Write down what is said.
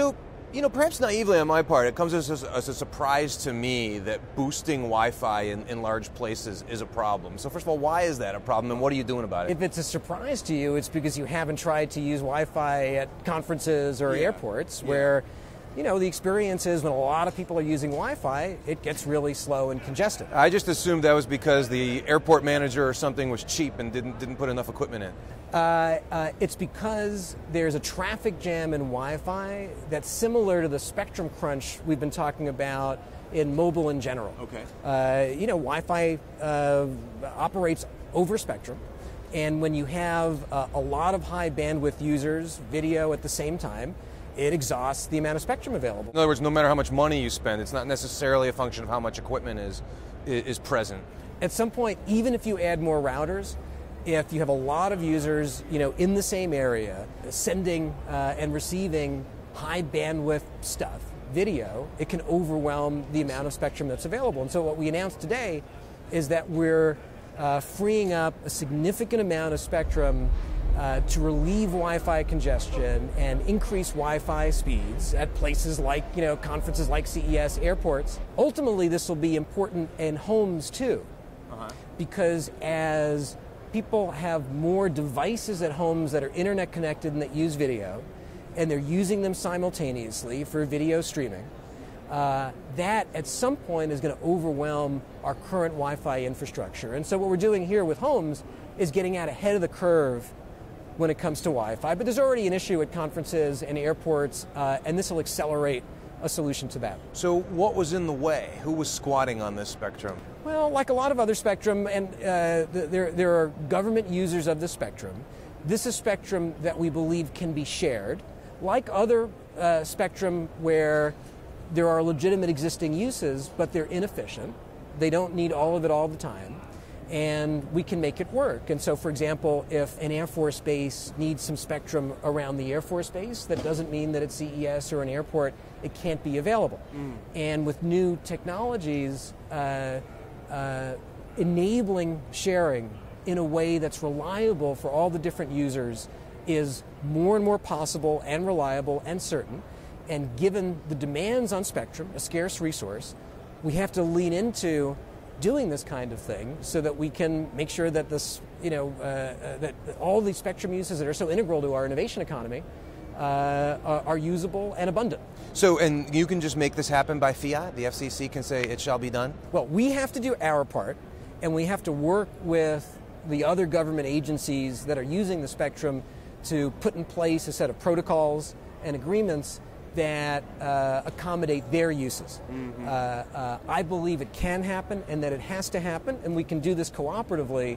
So, perhaps naively on my part, it comes as a surprise to me that boosting Wi-Fi in large places is a problem. So first of all, why is that a problem, and what are you doing about it? If it's a surprise to you, it's because you haven't tried to use Wi-Fi at conferences or airports where, the experience is when a lot of people are using Wi-Fi, it gets really slow and congested. I just assumed that was because the airport manager or something was cheap and didn't put enough equipment in. It's because there's a traffic jam in Wi-Fi that's similar to the spectrum crunch we've been talking about in mobile in general. Okay. Wi-Fi operates over spectrum, and when you have a lot of high bandwidth users, video at the same time, it exhausts the amount of spectrum available. In other words, no matter how much money you spend, it's not necessarily a function of how much equipment is present. At some point, even if you add more routers, if you have a lot of users, in the same area, sending and receiving high bandwidth stuff, video, it can overwhelm the amount of spectrum that's available. And so what we announced today is that we're freeing up a significant amount of spectrum to relieve Wi-Fi congestion and increase Wi-Fi speeds at places like, conferences like CES, airports. Ultimately, this will be important in homes too, because as people have more devices at homes that are internet connected and that use video, and they're using them simultaneously for video streaming, that at some point is going to overwhelm our current Wi-Fi infrastructure. And so what we're doing here with homes is getting out ahead of the curve when it comes to Wi-Fi. But there's already an issue at conferences and airports, and this will accelerate a solution to that. So what was in the way? Who was squatting on this spectrum? Well, like a lot of other spectrum, and there are government users of the spectrum. This is spectrum that we believe can be shared. Like other spectrum where there are legitimate existing uses, but they're inefficient. They don't need all of it all the time, and we can make it work. And so, for example, if an Air Force base needs some spectrum around the Air Force base, that doesn't mean that at CES or an airport it can't be available. And with new technologies, enabling sharing in a way that's reliable for all the different users is more and more possible and reliable and certain. And given the demands on spectrum, a scarce resource, we have to lean into doing this kind of thing so that we can make sure that this, that all these spectrum uses that are so integral to our innovation economy are usable and abundant. So, and you can just make this happen by fiat? The FCC can say it shall be done? Well, we have to do our part, and we have to work with the other government agencies that are using the spectrum to put in place a set of protocols and agreements that accommodate their uses. I believe it can happen and that it has to happen, and we can do this cooperatively